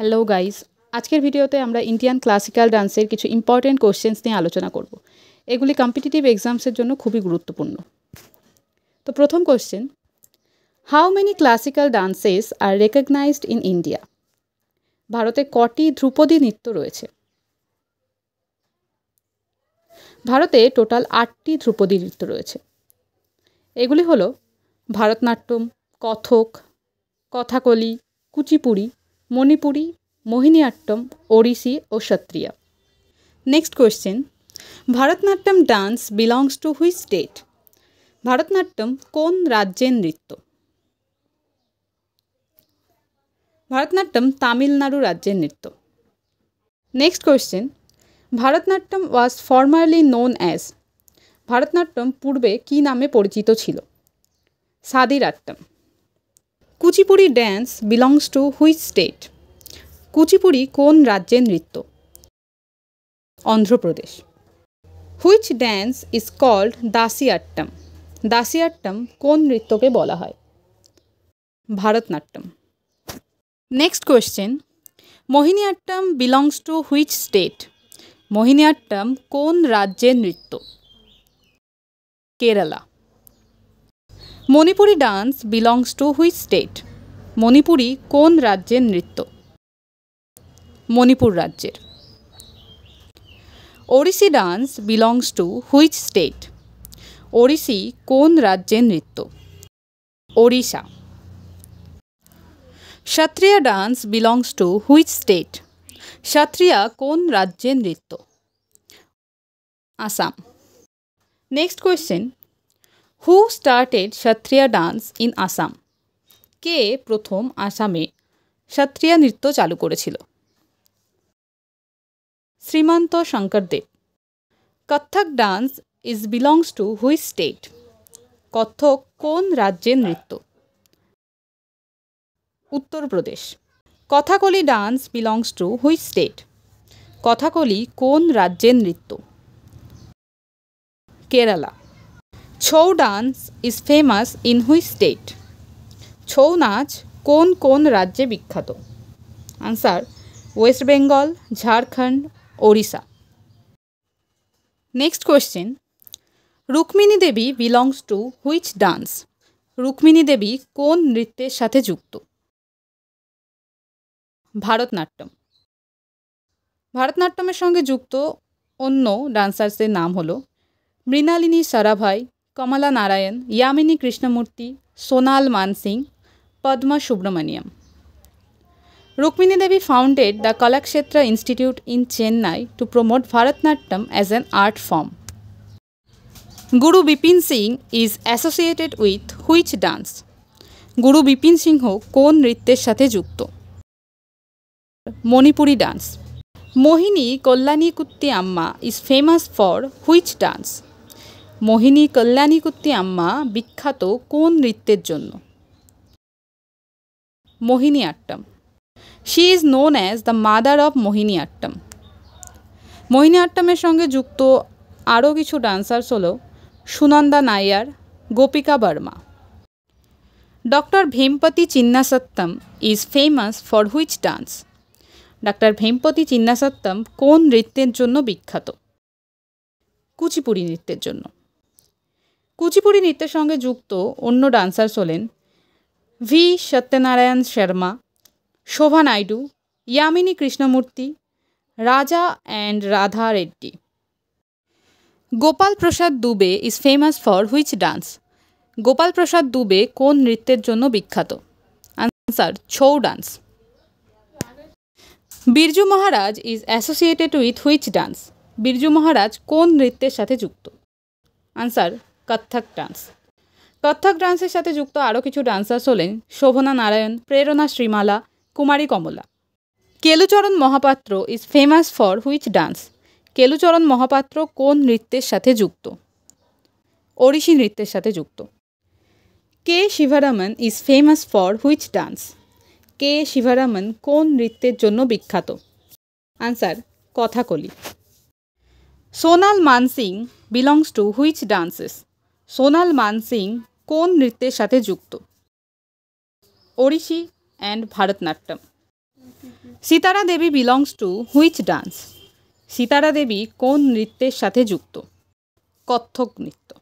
Hello guys, আজকের ভিডিওতে আমরা ইন্ডিয়ান ক্লাসিক্যাল ডান্সের কিছু ইম্পর্টেন্ট কোশ্চেন্স নিয়ে আলোচনা করব। এগুলি কম্পিটিটিভ এক্সামসের জন্য খুবই গুরুত্বপূর্ণ। তো প্রথম question, how many classical dances are recognised in India? ভারতে কটি ধ্রুপদী নৃত্য রয়েছে? ভারতে টোটাল 8টি ধ্রুপদী নৃত্য রয়েছে। এগুলি হলো ভারতনাট্যম, কথক, কথাকলি, কুচিপুড়ি, মণিপুরি, মোহিনীআট্টম, ওড়িশি ও Sattriya. Next question, Bharatanatyam dance belongs to which state? Bharatanatyam কোন রাজ্যের নৃত্য? ভারতনাট্যম তামিলনাড়ু রাজ্যের নৃত্য। Next question, Bharatanatyam was formerly known as? Bharatanatyam পূর্বে কী নামে পরিচিত ছিল? Sadiraattam. Kuchipudi dance belongs to which state? Kuchipudi কোন রাজ্যের নৃত্য? Andhra Pradesh. Which dance is called Dasiattam? Dasiattam কোন নৃত্যকে বলা হয়? Bharatanatyam. Next question, Mohiniyattam belongs to which state? Mohiniyattam কোন রাজ্যের নৃত্য? Kerala. Manipuri dance belongs to which state? Manipuri কোন রাজ্যের নৃত্য? মণিপুর রাজ্যের। Odissi dance belongs to which state? Odissi কোন রাজ্যের নৃত্য? Odisha. Sattriya dance belongs to which state? Sattriya কোন রাজ্যের নৃত্য? Assam. Next question, who started Sattriya dance in Assam? কে প্রথম আসামে সত্রিয়া নৃত্য চালু করেছিল? Srimanta Sankardev. Kathak dance is belongs to which state? Kathak কোন রাজ্যের নৃত্য? Uttar Pradesh. Kathakali dance belongs to which state? Kathakali কোন রাজ্যের নৃত্য? Kerala. Chhau dance is famous in which state? Chhau নাচ কোন কোন রাজ্যে বিখ্যাত? Answer, West Bengal, Jharkhand, Odisha. Next question, Rukmini Devi belongs to which dance? Rukmini Devi কোন নৃত্যের সাথে যুক্ত? ভারতনাট্যম। ভারতনাট্যমের সঙ্গে যুক্ত অন্য ডান্সার্সদের নাম হলো মৃণালিনী সারাভাই, কমলা Narayan, Yamini Krishnamurthy, Sonal Mansingh, Padma Subramaniam. Rukmini Devi founded the Kalakshetra Institute in Chennai to promote Bharatanatyam as an art form. Guru Bipin Singh is associated with which dance? Guru Bipin Singh কোন নৃত্যের সাথে যুক্ত? মণিপুরি ডান্স। মোহিনী কল্যাণীকুত্তি আম্মা is famous for which dance? মোহিনী কল্যাণীকুত্তি আম্মা বিখ্যাত কোন নৃত্যের জন্য? Mohiniyattam. She is known as the mother of Mohiniyattam. মোহিনীআট্টমের সঙ্গে যুক্ত আরও কিছু ডান্সার্স হলো Sunanda Nair, Gopika Varma. Doctor Vempati Chinna Satyam is famous for which dance? Doctor Vempati Chinna Satyam কোন নৃত্যের জন্য বিখ্যাত? কুচিপুড়ি নৃত্যের জন্য। কুচিপুড়ি নৃত্যের সঙ্গে যুক্ত অন্য ডান্সার্স হলেন V Satyanarayana Sharma, Shobha Naidu, Yamini Krishnamurthy, Raja and Radha Reddy. Gopal Prasad Dubey is famous for which dance? Gopal Prasad Dubey কোন নৃত্যের জন্য বিখ্যাত? Answer, Chhau dance. Birju Maharaj is associated with which dance? Birju Maharaj কোন নৃত্যের সাথে যুক্ত? Answer, Kathak dance. কত্থক ডান্সের সাথে যুক্ত আরও কিছু ডান্সার্স হলেন Shovana Narayan, Prerana Shrimali, Kumari Kamala. Kelucharan Mohapatra is famous for which dance? Kelucharan Mohapatra কোন নৃত্যের সাথে যুক্ত? ওড়িশি নৃত্যের সাথে যুক্ত। K Sivaraman is famous for which dance? K Sivaraman কোন নৃত্যের জন্য বিখ্যাত? Answer, Kathakali. Sonal Mansingh belongs to which dances? Sonal Mansingh কোন নৃত্যের সাথে যুক্ত? Odissi and Bharatanatyam. Sitara Devi belongs to which dance? Sitara Devi কোন নৃত্যের সাথে যুক্ত? কত্থক নৃত্য।